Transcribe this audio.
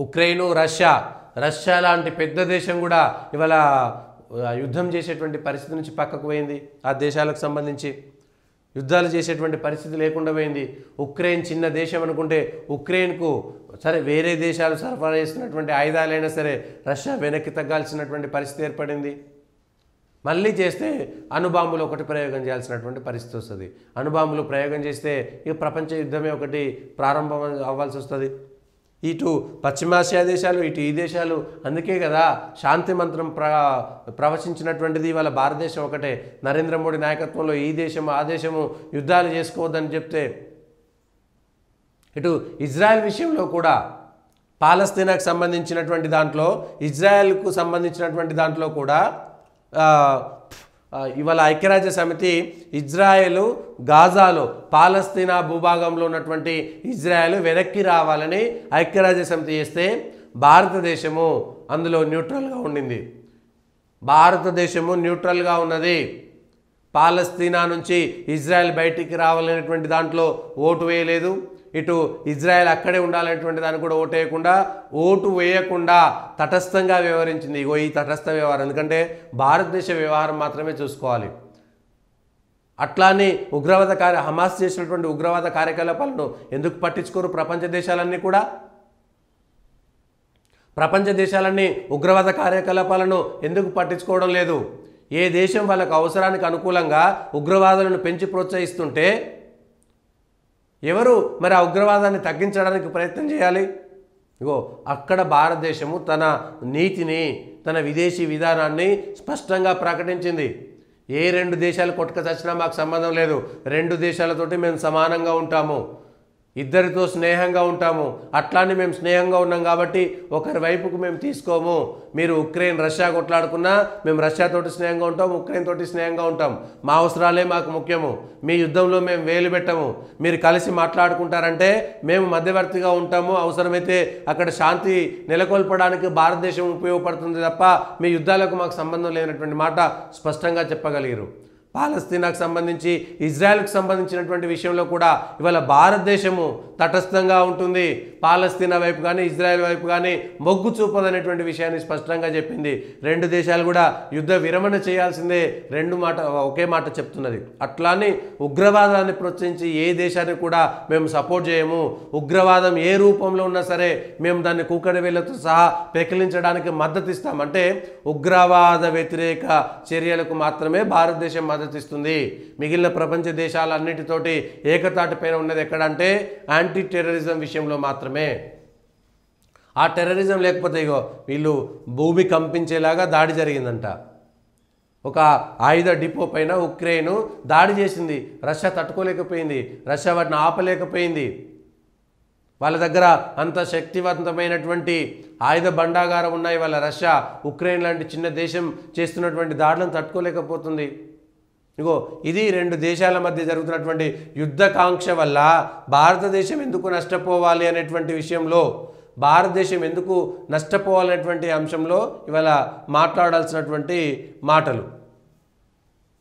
Ukraine Russia లాంటి పెద్ద దేశం కూడా ఇవాళ యుద్ధం చేసేటువంటి పరిస్థితి నుంచి పక్కకు పోయింది. ఆ దేశాలకు సంబంధించి యుద్ధాలు చేసేటువంటి పరిస్థితి లేకుండా పోయింది. ఉక్రెయిన్ చిన్న దేశం అనుకుంటే ఉక్రెయిన్కు సరే వేరే దేశాలు సరఫరా చేస్తున్నటువంటి ఆయుధాలైనా సరే రష్యా వెనక్కి తగ్గాల్సినటువంటి పరిస్థితి ఏర్పడింది. మళ్ళీ చేస్తే అణుబాంబులు ఒకటి ప్రయోగం చేయాల్సినటువంటి పరిస్థితి వస్తుంది. అణుబాంబులు ప్రయోగం చేస్తే ఇక ప్రపంచ యుద్ధమే ఒకటి ప్రారంభం అవ్వాల్సి వస్తుంది. ఇటు పశ్చిమాసియా దేశాలు ఇటు ఈ దేశాలు అందుకే కదా శాంతి మంత్రం ప్రవచించినటువంటిది. ఇవాళ భారతదేశం ఒకటే. నరేంద్ర మోడీ నాయకత్వంలో ఈ దేశము ఆ దేశము యుద్ధాలు చేసుకోవద్దని చెప్తే ఇటు ఇజ్రాయెల్ విషయంలో కూడా పాలస్తీనాకు సంబంధించినటువంటి దాంట్లో ఇజ్రాయెల్కు సంబంధించినటువంటి దాంట్లో కూడా ఇవాళ ఐక్యరాజ్య సమితి ఇజ్రాయెల్ గాజాలో పాలస్తీనా భూభాగంలో ఉన్నటువంటి ఇజ్రాయెల్ వెనక్కి రావాలని ఐక్యరాజ్య సమితి చేస్తే భారతదేశము అందులో న్యూట్రల్గా ఉండింది. భారతదేశము న్యూట్రల్గా ఉన్నది. పాలస్తీనా నుంచి ఇజ్రాయెల్ బయటికి రావాలనేటువంటి దాంట్లో ఓటు వేయలేదు. ఇటు ఇజ్రాయెల్ అక్కడే ఉండాలనేటువంటి దాన్ని కూడా ఓటు వేయకుండా తటస్థంగా వ్యవహరించింది. ఇగో ఈ తటస్థ వ్యవహారం, ఎందుకంటే భారతదేశ వ్యవహారం మాత్రమే చూసుకోవాలి. అట్లానే హమాస్ చేసినటువంటి ఉగ్రవాద కార్యకలాపాలను ఎందుకు పట్టించుకోరు ప్రపంచ దేశాలన్నీ కూడా? ప్రపంచ దేశాలన్నీ ఉగ్రవాద కార్యకలాపాలను ఎందుకు పట్టించుకోవడం లేదు? ఏ దేశం వాళ్ళకు అవసరానికి అనుకూలంగా ఉగ్రవాదులను పెంచి ప్రోత్సహిస్తుంటే ఎవరు మరి ఆ ఉగ్రవాదాన్ని తగ్గించడానికి ప్రయత్నం చేయాలి? ఇగో అక్కడ భారతదేశము తన నీతిని తన విదేశీ విధానాన్ని స్పష్టంగా ప్రకటించింది. ఏ రెండు దేశాలు కొట్టుక చచ్చినా మాకు సంబంధం లేదు, రెండు దేశాలతోటి మేము సమానంగా ఉంటాము, ఇద్దరితో స్నేహంగా ఉంటాము. అట్లానే మేము స్నేహంగా ఉన్నాం కాబట్టి ఒకరి వైపుకు మేము తీసుకోము. మీరు ఉక్రెయిన్ రష్యా కొట్లాడుకున్నా మేము రష్యాతోటి స్నేహంగా ఉంటాం, ఉక్రెయిన్ తోటి స్నేహంగా ఉంటాం. మా అవసరాలే మాకు ముఖ్యము. మీ యుద్ధంలో మేము వేలు పెట్టము. మీరు కలిసి మాట్లాడుకుంటారంటే మేము మధ్యవర్తిగా ఉంటాము. అవసరమైతే అక్కడ శాంతి నెలకొల్పడానికి భారతదేశం ఉపయోగపడుతుంది తప్ప మీ యుద్ధాలకు మాకు సంబంధం లేనటువంటి మాట స్పష్టంగా చెప్పగలిగారు. పాలస్తీనాకు సంబంధించి ఇజ్రాయెల్కు సంబంధించినటువంటి విషయంలో కూడా ఇవాళ భారతదేశము తటస్థంగా ఉంటుంది. పాలస్తీనా వైపు కానీ ఇజ్రాయెల్ వైపు కానీ మొగ్గు చూపదనేటువంటి విషయాన్ని స్పష్టంగా చెప్పింది. రెండు దేశాలు కూడా యుద్ధ విరమణ చేయాల్సిందే ఒకే మాట చెప్తున్నది. అట్లానే ఉగ్రవాదాన్ని ప్రోత్సహించి ఏ దేశాన్ని కూడా మేము సపోర్ట్ చేయము. ఉగ్రవాదం ఏ రూపంలో ఉన్నా సరే మేము దాన్ని కూకటి వేళ్లతో సహా పెకిలించడానికి మద్దతు ఇస్తాం. అంటే ఉగ్రవాద వ్యతిరేక చర్యలకు మాత్రమే భారతదేశం మద్దతిస్తుంది. మిగిలిన ప్రపంచ దేశాలన్నిటితోటి ఏకతాటిపైన ఉన్నది ఎక్కడంటే యాంటీ టెర్రరిజం విషయంలో మాత్రమే. ఆ టెర్రరిజం లేకపోతే ఇగో వీళ్ళు భూమి కంపించేలాగా దాడి జరిగిందంట. ఒక ఆయుధ డిపో పైన ఉక్రెయిన్ దాడి చేసింది. రష్యా తట్టుకోలేకపోయింది, రష్యా వాటిని ఆపలేకపోయింది. వాళ్ళ దగ్గర అంత శక్తివంతమైనటువంటి ఆయుధ భండాగారం ఉన్నాయి. వాళ్ళ రష్యా ఉక్రెయిన్ లాంటి చిన్న దేశం చేస్తున్నటువంటి దాడులను తట్టుకోలేకపోతుంది. ఇగో ఇది రెండు దేశాల మధ్య జరుగుతున్నటువంటి యుద్ధకాంక్ష వల్ల భారతదేశం ఎందుకు నష్టపోవాలి అనేటువంటి విషయంలో, భారతదేశం ఎందుకు నష్టపోవాలనేటువంటి అంశంలో ఇవాళ మాట్లాడాల్సినటువంటి మాటలు.